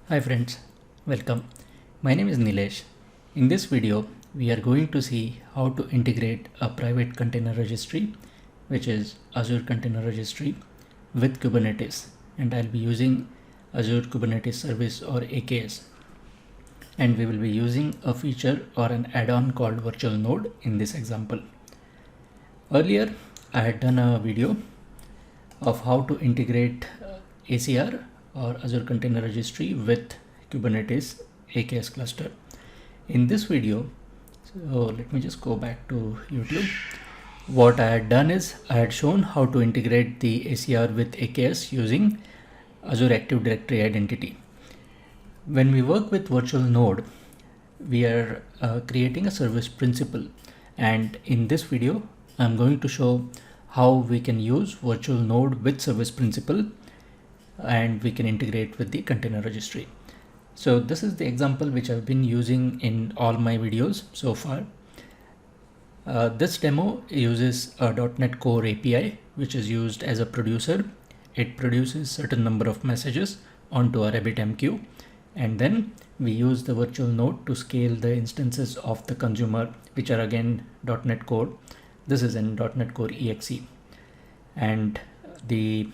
Hi friends, welcome. My name is Nilesh. In this video, we are going to see how to integrate a private container registry, which is Azure Container Registry, with Kubernetes. And I'll be using Azure Kubernetes Service or AKS. And we will be using a feature or an add-on called Virtual Node in this example. Earlier, I had done a video of how to integrate ACR or Azure Container Registry with Kubernetes AKS cluster. In this video, so let me just go back to YouTube. What I had done is I had shown how to integrate the ACR with AKS using Azure Active Directory Identity. When we work with Virtual Node, we are creating a service principal, and in this video I'm going to show how we can use Virtual Node with service principal and we can integrate with the container registry. So this is the example which I've been using in all my videos so far. This demo uses a .NET Core API, which is used as a producer. It produces certain number of messages onto a RabbitMQ, and then we use the virtual node to scale the instances of the consumer, which are again .NET Core. This is in .NET Core EXE, and the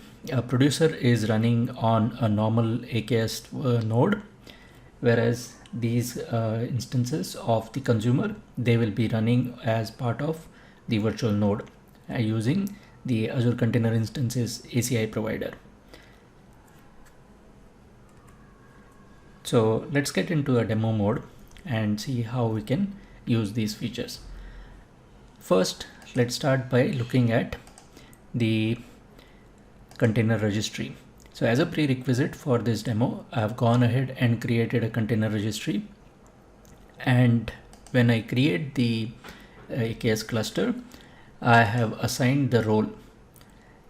producer is running on a normal AKS node, whereas these instances of the consumer, they will be running as part of the virtual node using the Azure Container Instances ACI provider. So let's get into a demo mode and see how we can use these features. First, let's start by looking at the container registry. So as a prerequisite for this demo, I've gone ahead and created a container registry. And when I create the AKS cluster, I have assigned the role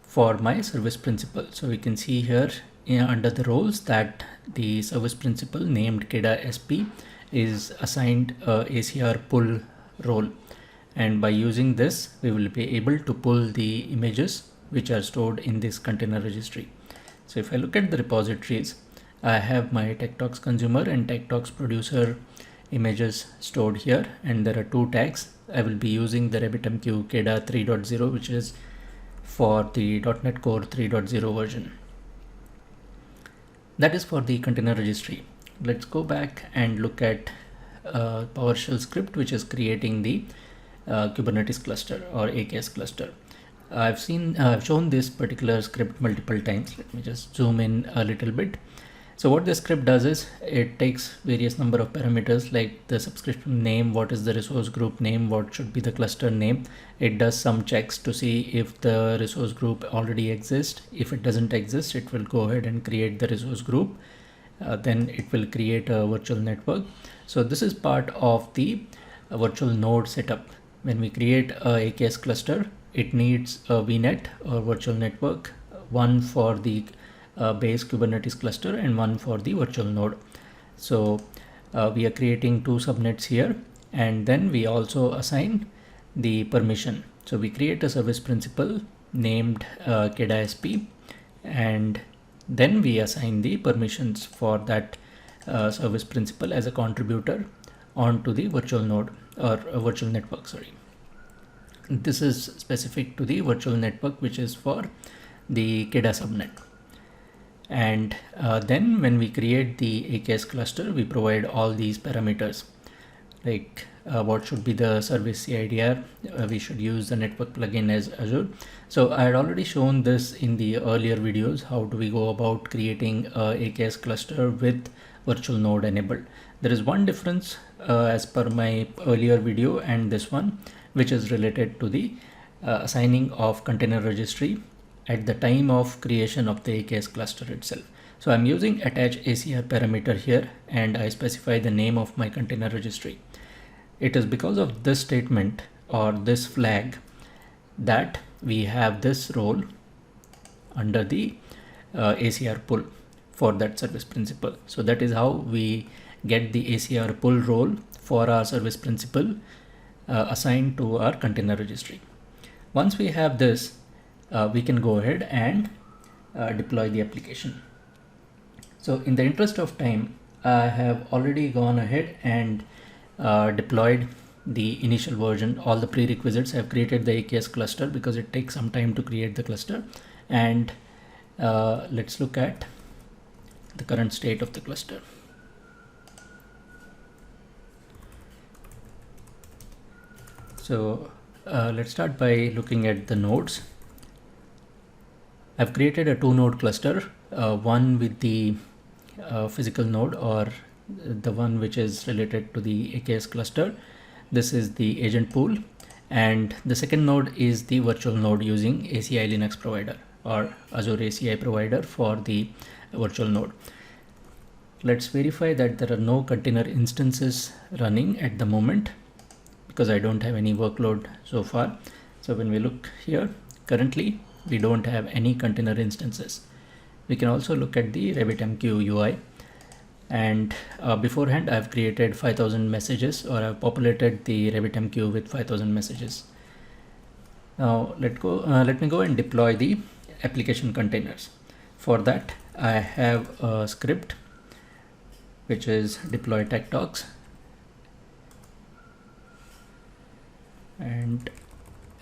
for my service principal. So we can see here under the roles that the service principal named KEDA SP is assigned a ACR pull role. And by using this, we will be able to pull the images which are stored in this container registry. So if I look at the repositories, I have my TechTalks consumer and TechTalks producer images stored here, and there are two tags. I will be using the RabbitMQ KEDA 3.0, which is for the .NET Core 3.0 version. That is for the container registry. Let's go back and look at PowerShell script, which is creating the Kubernetes cluster or AKS cluster. I've shown this particular script multiple times. Let me just zoom in a little bit. So what this script does is it takes various number of parameters like the subscription name, what is the resource group name, what should be the cluster name. It does some checks to see if the resource group already exists. If it doesn't exist, it will go ahead and create the resource group. Then it will create a virtual network. So this is part of the virtual node setup. When we create a AKS cluster, it needs a VNet or virtual network, one for the base Kubernetes cluster and one for the virtual node. So we are creating two subnets here, and then we also assign the permission. So we create a service principal named KEDA SP, and then we assign the permissions for that service principal as a contributor onto the virtual node or a virtual network, sorry. This is specific to the virtual network, which is for the KEDA subnet. And then when we create the AKS cluster, we provide all these parameters, like what should be the service CIDR. We should use the network plugin as Azure. So I had already shown this in the earlier videos. How do we go about creating a AKS cluster with virtual node enabled? There is one difference as per my earlier video and this one, which is related to the assigning of container registry at the time of creation of the AKS cluster itself. So I'm using attach ACR parameter here, and I specify the name of my container registry. It is because of this statement or this flag that we have this role under the ACR pull for that service principal. So that is how we get the ACR pull role for our service principal assigned to our container registry. Once we have this, we can go ahead and deploy the application. So in the interest of time, I have already gone ahead and deployed the initial version, all the prerequisites. I've created the AKS cluster because it takes some time to create the cluster. And let's look at the current state of the cluster. So let's start by looking at the nodes. I've created a 2-node cluster, one with the physical node, or the one which is related to the AKS cluster. This is the agent pool, and the second node is the virtual node using ACI Linux provider or Azure ACI provider for the virtual node. Let's verify that there are no container instances running at the moment because I don't have any workload so far. So when we look here, currently we don't have any container instances. We can also look at the RabbitMQ UI, and beforehand I've created 5000 messages, or I've populated the RabbitMQ with 5000 messages. Now let me go and deploy the application containers. For that I have a script which is deploy tech-talks, and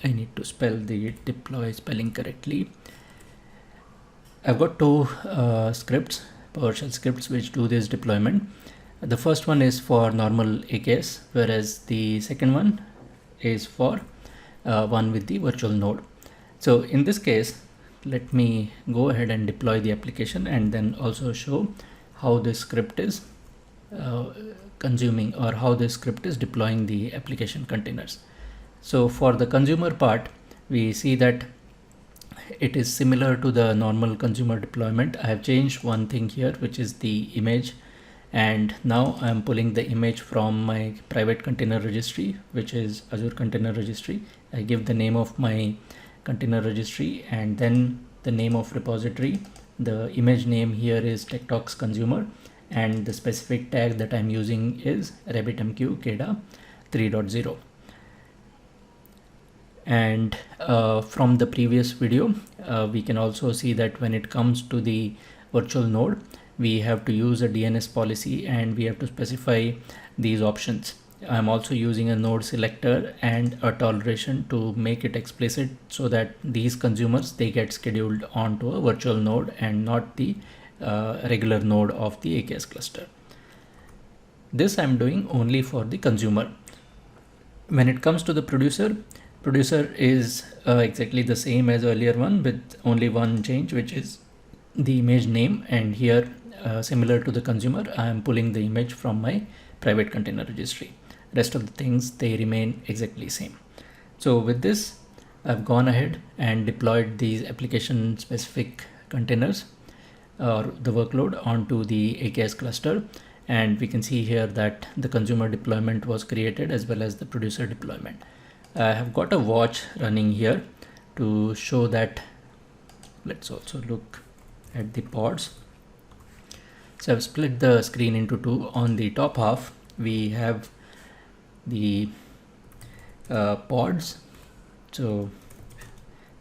I need to spell the deploy spelling correctly. I've got two scripts, PowerShell scripts, which do this deployment. The first one is for normal AKS, whereas the second one is for one with the virtual node. So in this case, let me go ahead and deploy the application and then also show how this script is consuming, or how this script is deploying the application containers. So for the consumer part, we see that it is similar to the normal consumer deployment. I have changed one thing here, which is the image, and now I'm pulling the image from my private container registry, which is Azure Container Registry. I give the name of my container registry and then the name of repository. The image name here is tech-talks consumer, and the specific tag that I'm using is RabbitMQ KDA 3.0. And from the previous video, we can also see that when it comes to the virtual node, we have to use a DNS policy and we have to specify these options. I'm also using a node selector and a toleration to make it explicit so that these consumers, they get scheduled onto a virtual node and not the regular node of the AKS cluster. This I'm doing only for the consumer. When it comes to the producer is exactly the same as earlier one, with only one change, which is the image name. And here, similar to the consumer, I am pulling the image from my private container registry. Rest of the things, they remain exactly same. So with this, I've gone ahead and deployed these application specific containers or the workload onto the AKS cluster. And we can see here that the consumer deployment was created as well as the producer deployment. I have got a watch running here to show that. Let's also look at the pods. So I've split the screen into two. On the top half, we have the pods. So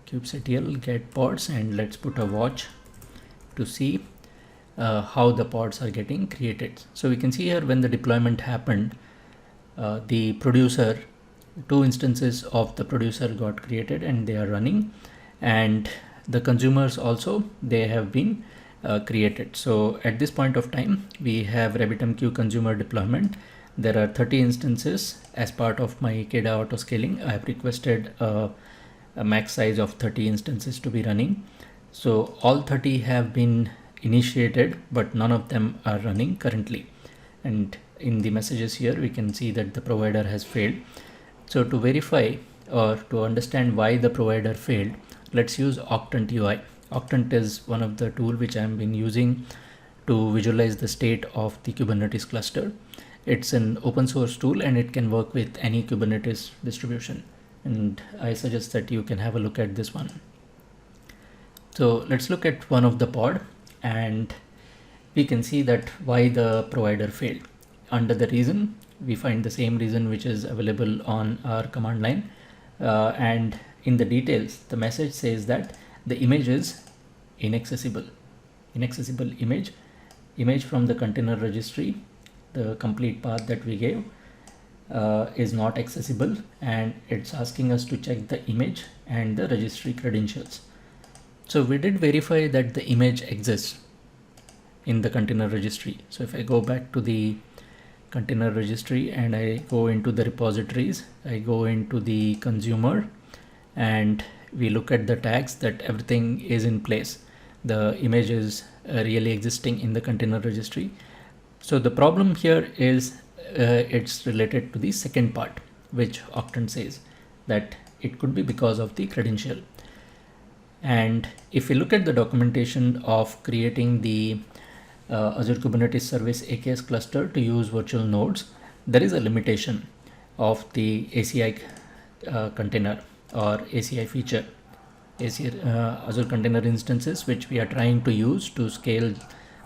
kubectl get pods, and let's put a watch to see how the pods are getting created. So we can see here when the deployment happened, the producer, 2 instances of the producer got created and they are running, and the consumers also, they have been created. So at this point of time, we have RabbitMQ consumer deployment. There are 30 instances. As part of my KDA auto scaling, I have requested a max size of 30 instances to be running. So all 30 have been initiated, but none of them are running currently. And in the messages here, we can see that the provider has failed. So to verify or to understand why the provider failed, let's use Octant UI. Octant is one of the tools which I've been using to visualize the state of the Kubernetes cluster. It's an open source tool and it can work with any Kubernetes distribution. And I suggest that you can have a look at this one. So let's look at one of the pod, and we can see that why the provider failed. Under the reason, we find the same reason which is available on our command line, and in the details, the message says that the image is inaccessible image, image from the container registry, the complete path that we gave, is not accessible, and it's asking us to check the image and the registry credentials. So we did verify that the image exists in the container registry. So if I go back to the container registry and I go into the repositories, I go into the consumer, and we look at the tags, that everything is in place. The image is really existing in the container registry. So the problem here is it's related to the second part, which Octant says that it could be because of the credential. And if we look at the documentation of creating the Azure Kubernetes Service AKS cluster to use virtual nodes, there is a limitation of the ACI container or ACI feature, Azure Container Instances, which we are trying to use to scale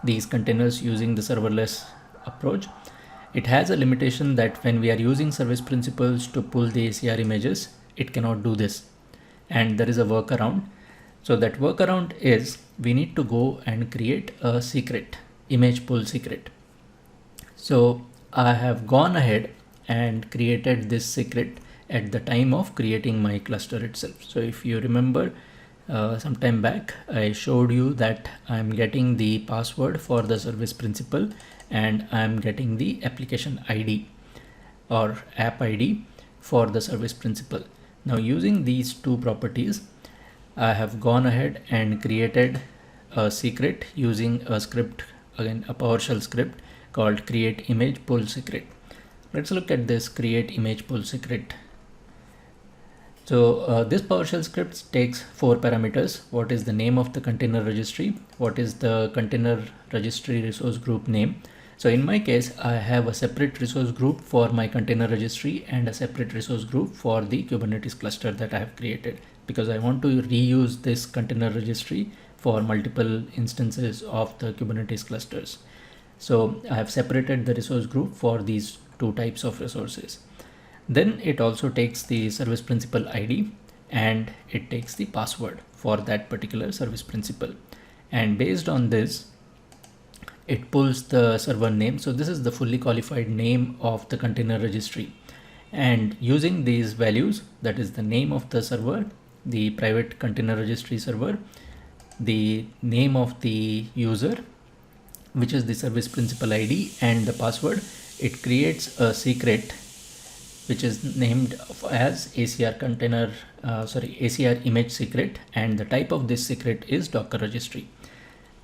these containers using the serverless approach. It has a limitation that when we are using service principals to pull the ACR images, it cannot do this. And there is a workaround. So that workaround is we need to go and create a secret, image pull secret. So I have gone ahead and created this secret at the time of creating my cluster itself. So if you remember, some time back, I showed you that I'm getting the password for the service principal and I'm getting the application ID or app ID for the service principal. Now using these two properties, I have gone ahead and created a secret using a script, again a PowerShell script called create image pull secret. Let's look at this create image pull secret. So this PowerShell script takes 4 parameters. What is the name of the container registry? What is the container registry resource group name? So in my case, I have a separate resource group for my container registry and a separate resource group for the Kubernetes cluster that I have created, because I want to reuse this container registry for multiple instances of the Kubernetes clusters. So I have separated the resource group for these two types of resources. Then it also takes the service principal ID and it takes the password for that particular service principal. And based on this, it pulls the server name. So this is the fully qualified name of the container registry. And using these values, that is the name of the server, the private container registry server, the name of the user, which is the service principal ID, and the password, it creates a secret which is named as ACR ACR image secret, and the type of this secret is Docker registry.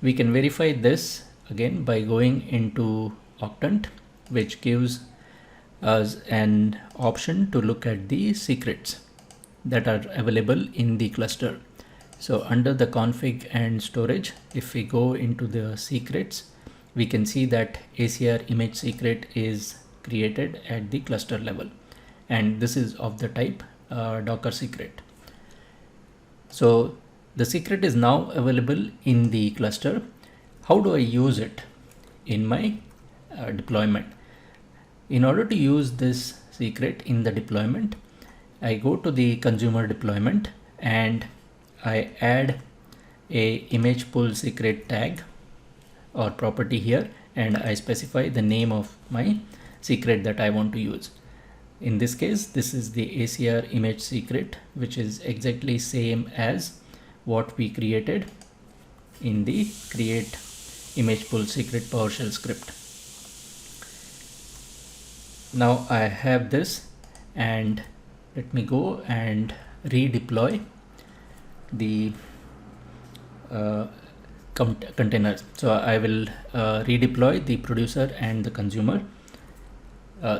We can verify this again by going into Octant, which gives us an option to look at the secrets that are available in the cluster. So under the config and storage, if we go into the secrets, we can see that ACR image secret is created at the cluster level, and this is of the type Docker secret. So the secret is now available in the cluster. How do I use it in my deployment? In order to use this secret in the deployment, I go to the consumer deployment and I add a image pull secret tag or property here, and I specify the name of my secret that I want to use. In this case, this is the ACR image secret, which is exactly same as what we created in the create image pull secret PowerShell script. Now I have this, and let me go and redeploy the containers. So I will redeploy the producer and the consumer.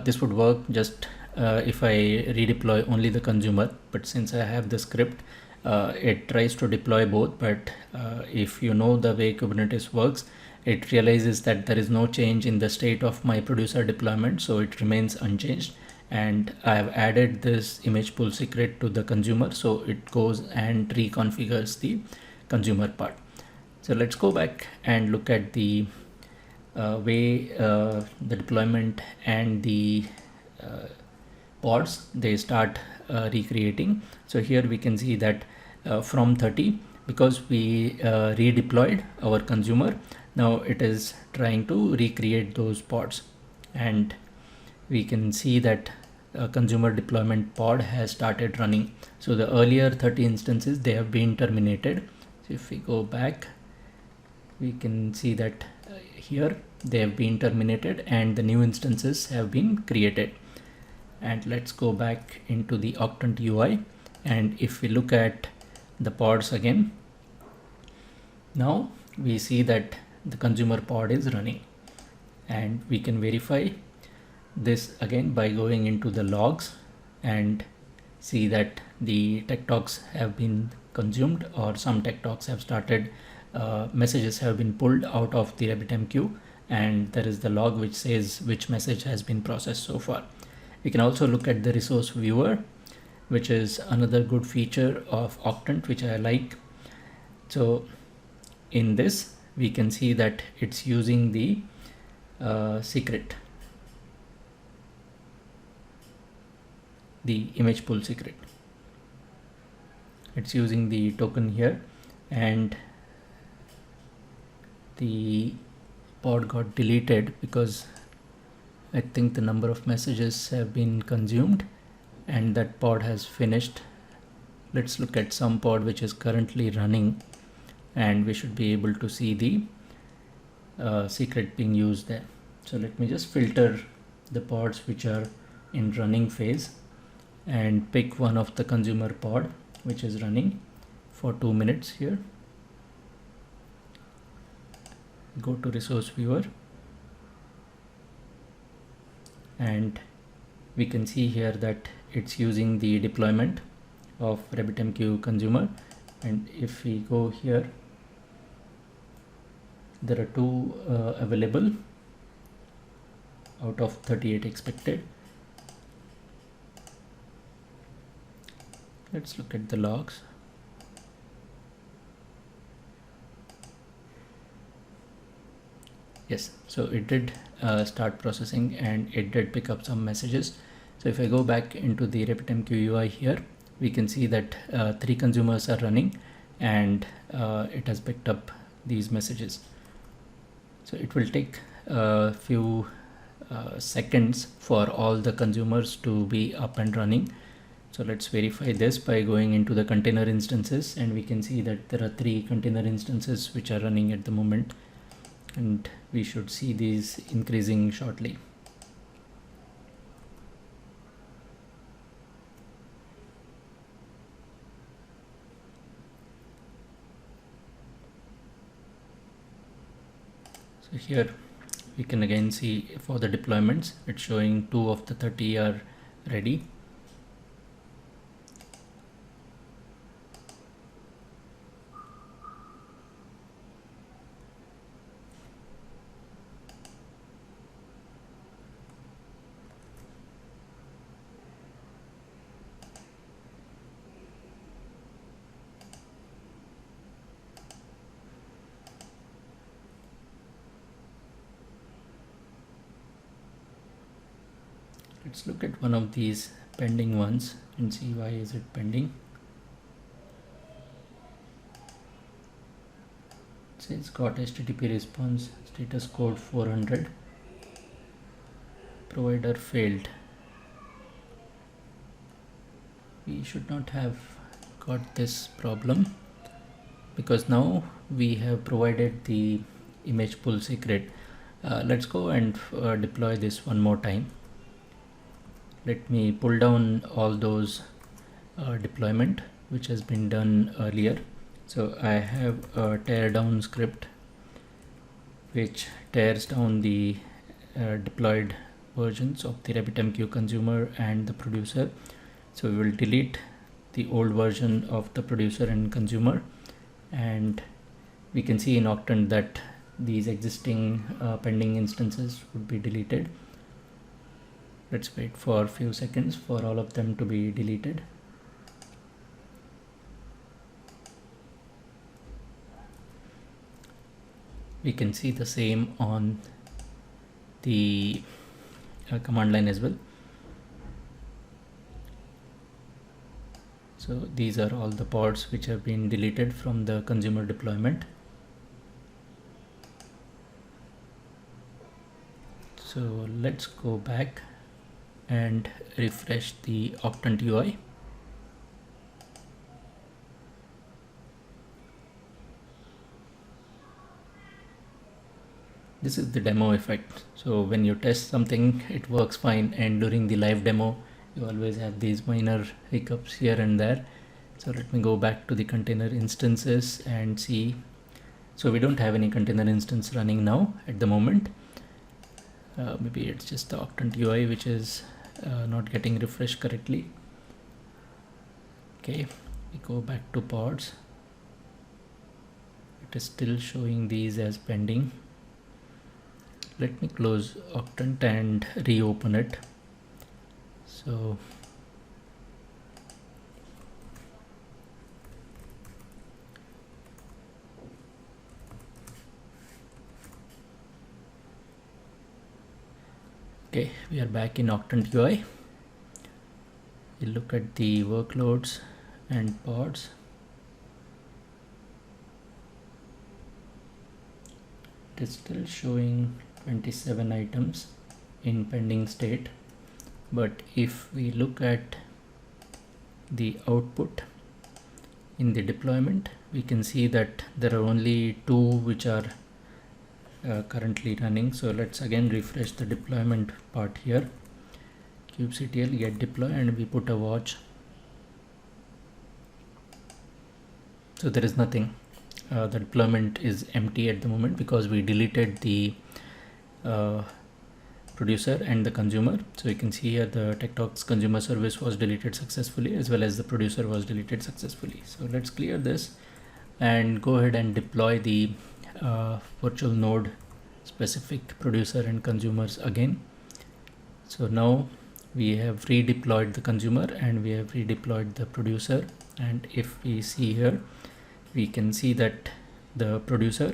This would work just if I redeploy only the consumer, but since I have the script, it tries to deploy both. But if you know the way Kubernetes works, it realizes that there is no change in the state of my producer deployment, so it remains unchanged. And I have added this image pull secret to the consumer, so it goes and reconfigures the consumer part. So let's go back and look at the way the deployment and the pods, they start recreating. So here we can see that from 30, because we redeployed our consumer, Now it is trying to recreate those pods, and we can see that a consumer deployment pod has started running. So the earlier 30 instances, they have been terminated. So if we go back, we can see that here they have been terminated and the new instances have been created. And let's go back into the Octant UI, and if we look at the pods again, now we see that the consumer pod is running, and we can verify this again by going into the logs and see that the tech talks have been consumed, or some tech talks have started, messages have been pulled out of the RabbitMQ, and there is the log which says which message has been processed so far. We can also look at the resource viewer, which is another good feature of Octant which I like. So in this we can see that it's using the secret, the image pool secret. It's using the token here, and the pod got deleted because I think the number of messages have been consumed and that pod has finished. Let's look at some pod which is currently running, and we should be able to see the secret being used there. So let me just filter the pods which are in running phase and pick one of the consumer pod which is running for 2 minutes here. Go to resource viewer, and we can see here that it's using the deployment of RabbitMQ consumer. And if we go here, there are 2 available out of 38 expected. Let's look at the logs. Yes, so it did start processing and it did pick up some messages. So if I go back into the RabbitMQ UI here, we can see that 3 consumers are running, and it has picked up these messages. So it will take a few seconds for all the consumers to be up and running. So let's verify this by going into the container instances, and we can see that there are 3 container instances which are running at the moment, and we should see these increasing shortly. So here we can again see for the deployments, it's showing 2 of the 30 are ready. Let's look at one of these pending ones and see why is it pending. It says got HTTP response, status code 400, provider failed. We should not have got this problem because now we have provided the image pool secret. Let's go and deploy this one more time. Let me pull down all those deployment which has been done earlier. So I have a tear down script which tears down the deployed versions of the RabbitMQ consumer and the producer. So we will delete the old version of the producer and consumer, and we can see in Octant that these existing pending instances would be deleted. Let's wait for a few seconds for all of them to be deleted. We can see the same on the command line as well. So these are all the pods which have been deleted from the consumer deployment. So let's go back and refresh the Octant UI. This is the demo effect. So when you test something, it works fine, and during the live demo, you always have these minor hiccups here and there. So let me go back to the container instances and see. So we don't have any container instance running now at the moment. Maybe it's just the Octant UI which is not getting refreshed correctly. Okay, we go back to pods. It is still showing these as pending. Let me close Octant and reopen it. So okay, we are back in Octant UI. We look at the workloads and pods. It is still showing 27 items in pending state, but if we look at the output in the deployment, we can see that there are only 2 which are currently running. So let's again refresh the deployment part here, kubectl get deploy, and we put a watch. So there is nothing. The deployment is empty at the moment because we deleted the producer and the consumer. So you can see here the TechTalks consumer service was deleted successfully, as well as the producer was deleted successfully. So let's clear this and go ahead and deploy the virtual node specific producer and consumers again. So now we have redeployed the consumer and we have redeployed the producer, and if we see here, we can see that the producer,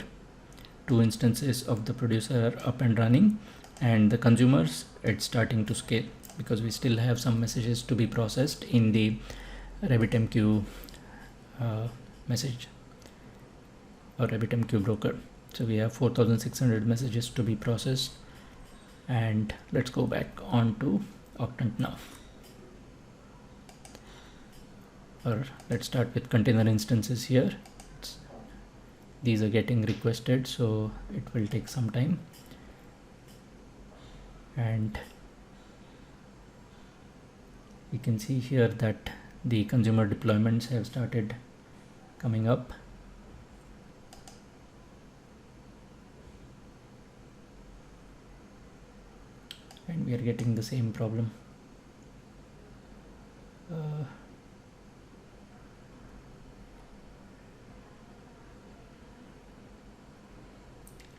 2 instances of the producer are up and running, and the consumers, it's starting to scale because we still have some messages to be processed in the RabbitMQ message or RabbitMQ broker. So we have 4600 messages to be processed, and let's go back onto Octant now. Or let's start with container instances here. These are getting requested, so it will take some time. And we can see here that the consumer deployments have started coming up. And we are getting the same problem.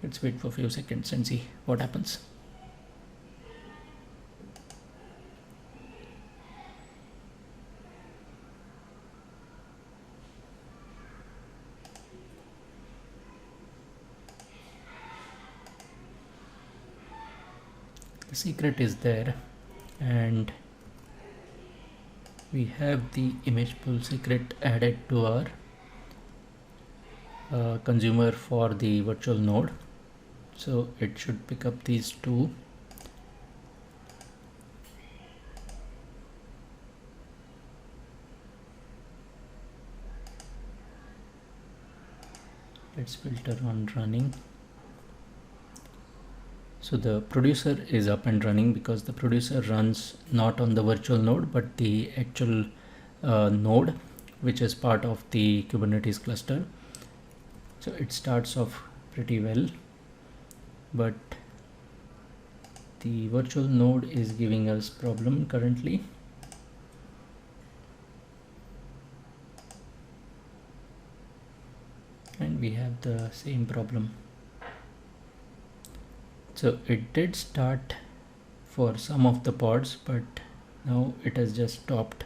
Let's wait for a few seconds and see what happens. The secret is there, and we have the image pool secret added to our consumer for the virtual node. So it should pick up these 2. Let's filter on running. So the producer is up and running because the producer runs not on the virtual node but the actual node which is part of the Kubernetes cluster. So it starts off pretty well, but the virtual node is giving us problem currently. And we have the same problem. So it did start for some of the pods, but now it has just stopped.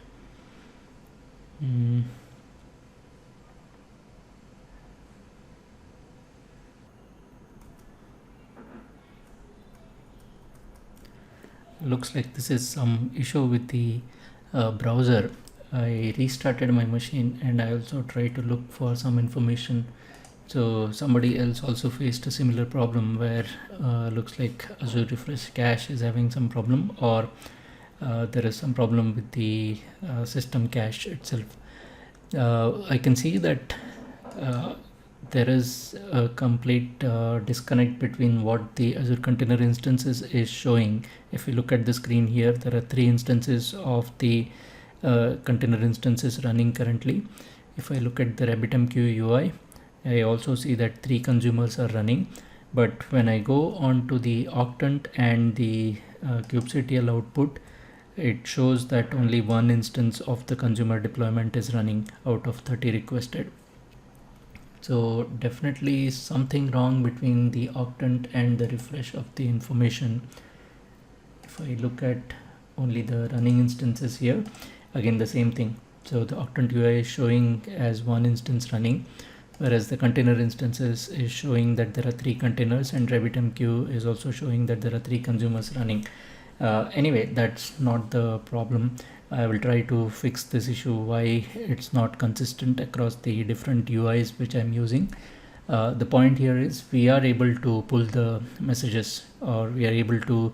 Looks like this is some issue with the browser. I restarted my machine and I also tried to look for some information So somebody else also faced a similar problem where looks like Azure Refresh Cache is having some problem, or there is some problem with the system cache itself. I can see that uh, there is a complete disconnect between what the Azure Container Instances is showing. If you look at the screen here, there are 3 instances of the container instances running currently. If I look at the RabbitMQ UI, I also see that 3 consumers are running. But when I go on to the Octant and the kubectl output, it shows that only 1 instance of the consumer deployment is running out of 30 requested. So definitely something wrong between the Octant and the refresh of the information. If I look at only the running instances here, again the same thing. So the Octant UI is showing as 1 instance running, whereas the container instances is showing that there are 3 containers, and RabbitMQ is also showing that there are 3 consumers running. Anyway, that's not the problem. I will try to fix this issue, why it's not consistent across the different UIs which I'm using. The point here is we are able to pull the messages, or we are able to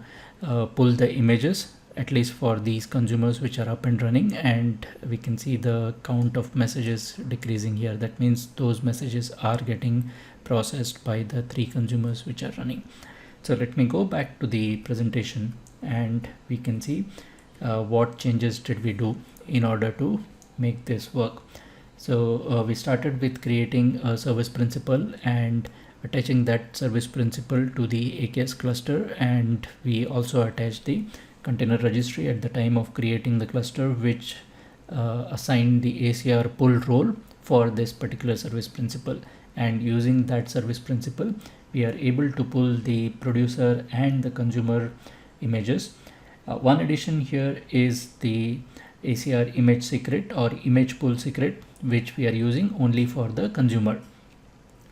pull the images, at least for these consumers which are up and running, and we can see the count of messages decreasing here. That means those messages are getting processed by the 3 consumers which are running. So let me go back to the presentation, and we can see what changes did we do in order to make this work. So we started with creating a service principal and attaching that service principal to the AKS cluster, and we also attached the container registry at the time of creating the cluster, which assigned the ACR pull role for this particular service principal. And using that service principal, we are able to pull the producer and the consumer images. One addition here is the ACR image secret or image pull secret, which we are using only for the consumer,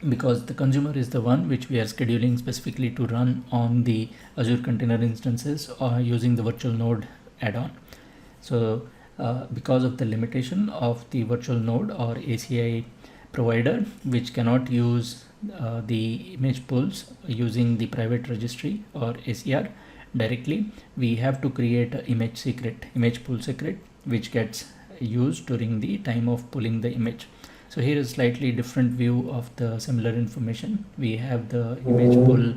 because the consumer is the one which we are scheduling specifically to run on the Azure Container Instances using the virtual node add-on. So because of the limitation of the virtual node or ACI provider, which cannot use the image pulls using the private registry or ACR directly, we have to create an image pull secret, which gets used during the time of pulling the image. So here is slightly different view of the similar information. We have the image pull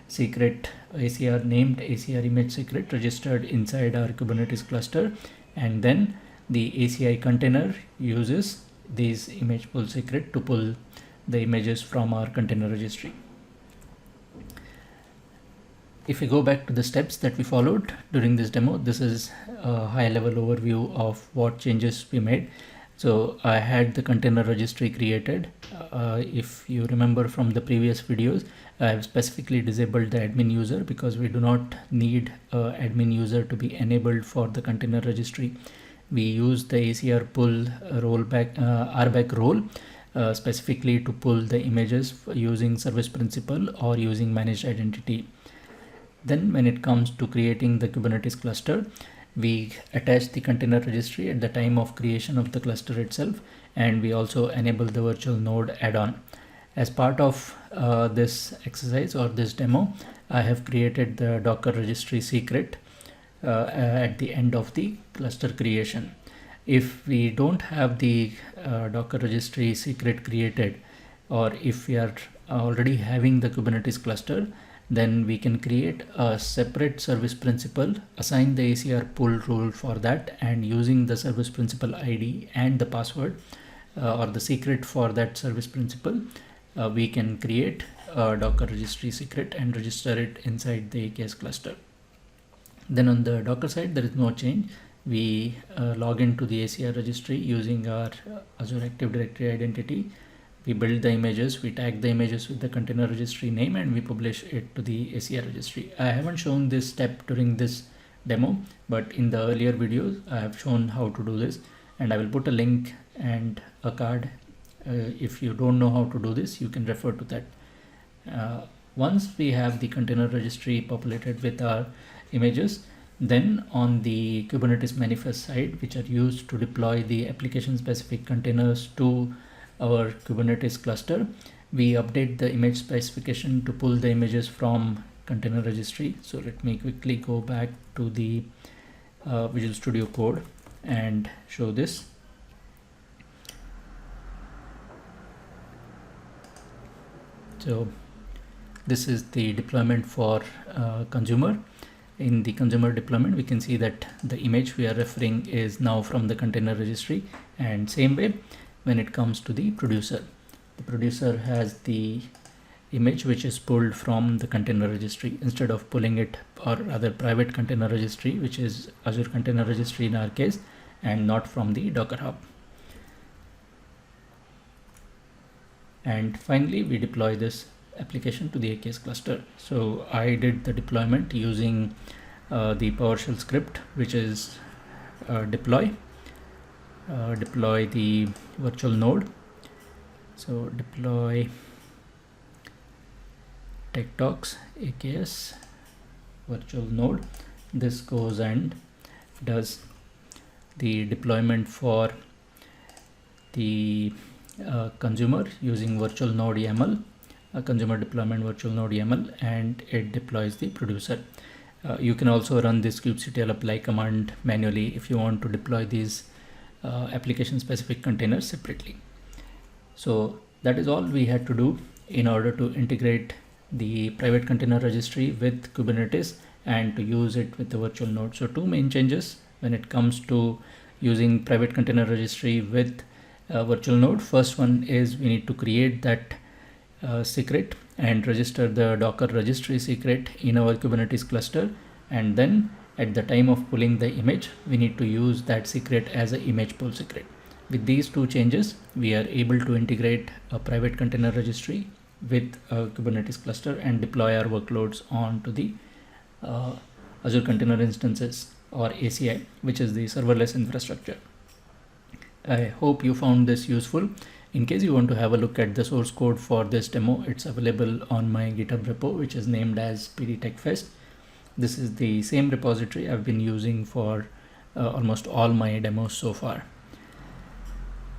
secret ACR named ACR image secret registered inside our Kubernetes cluster, and then the ACI container uses this image pull secret to pull the images from our container registry. If we go back to the steps that we followed during this demo, this is a high level overview of what changes we made. So I had the container registry created. If you remember from the previous videos, I have specifically disabled the admin user because we do not need admin user to be enabled for the container registry. We use the ACR pull RBAC role specifically to pull the images using service principal or using managed identity. Then when it comes to creating the Kubernetes cluster, we attach the container registry at the time of creation of the cluster itself, and we also enable the virtual node add-on. As part of this exercise or this demo, I have created the Docker registry secret at the end of the cluster creation. If we don't have the Docker registry secret created, or if we are already having the Kubernetes cluster, then we can create a separate service principal, assign the ACR pull rule for that, and using the service principal ID and the password or the secret for that service principal, we can create a Docker registry secret and register it inside the AKS cluster. Then on the Docker side, there is no change. We log into the ACR registry using our Azure Active Directory identity. We build the images, we tag the images with the container registry name, and we publish it to the ACR registry. I haven't shown this step during this demo, but in the earlier videos, I have shown how to do this, and I will put a link and a card. If you don't know how to do this, you can refer to that. Once we have the container registry populated with our images, then on the Kubernetes manifest side, which are used to deploy the application specific containers to our Kubernetes cluster, we update the image specification to pull the images from container registry. So let me quickly go back to the Visual Studio Code and show this. So this is the deployment for consumer. In the consumer deployment, we can see that the image we are referring is now from the container registry, and same way when it comes to the producer has the image which is pulled from the container registry instead of pulling it, or rather private container registry, which is Azure Container Registry in our case, and not from the Docker Hub. And finally, we deploy this application to the AKS cluster. So I did the deployment using the PowerShell script, which is deploy the virtual node. So deploy TechTalks AKS virtual node. This goes and does the deployment for the consumer using virtual node YAML, consumer deployment virtual node YAML, and it deploys the producer. You can also run this kubectl apply command manually if you want to deploy these application specific containers separately. So that is all we had to do in order to integrate the private container registry with Kubernetes and to use it with the virtual node. So two main changes when it comes to using private container registry with virtual node. First one is we need to create that secret and register the Docker registry secret in our Kubernetes cluster, and then at the time of pulling the image, we need to use that secret as an image pull secret. With these two changes, we are able to integrate a private container registry with a Kubernetes cluster and deploy our workloads onto the Azure Container Instances, or ACI, which is the serverless infrastructure. I hope you found this useful. In case you want to have a look at the source code for this demo, it's available on my GitHub repo, which is named as PDTechFest. This is the same repository I've been using for almost all my demos so far.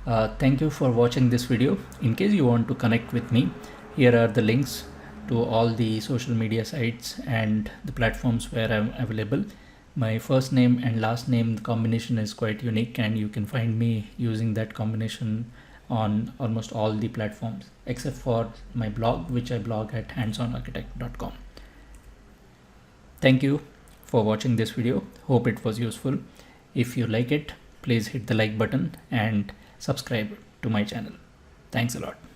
Thank you for watching this video. In case you want to connect with me, here are the links to all the social media sites and the platforms where I'm available. My first name and last name combination is quite unique, and you can find me using that combination on almost all the platforms except for my blog, which I blog at handsonarchitect.com. Thank you for watching this video. Hope it was useful. If you like it, please hit the like button and subscribe to my channel. Thanks a lot.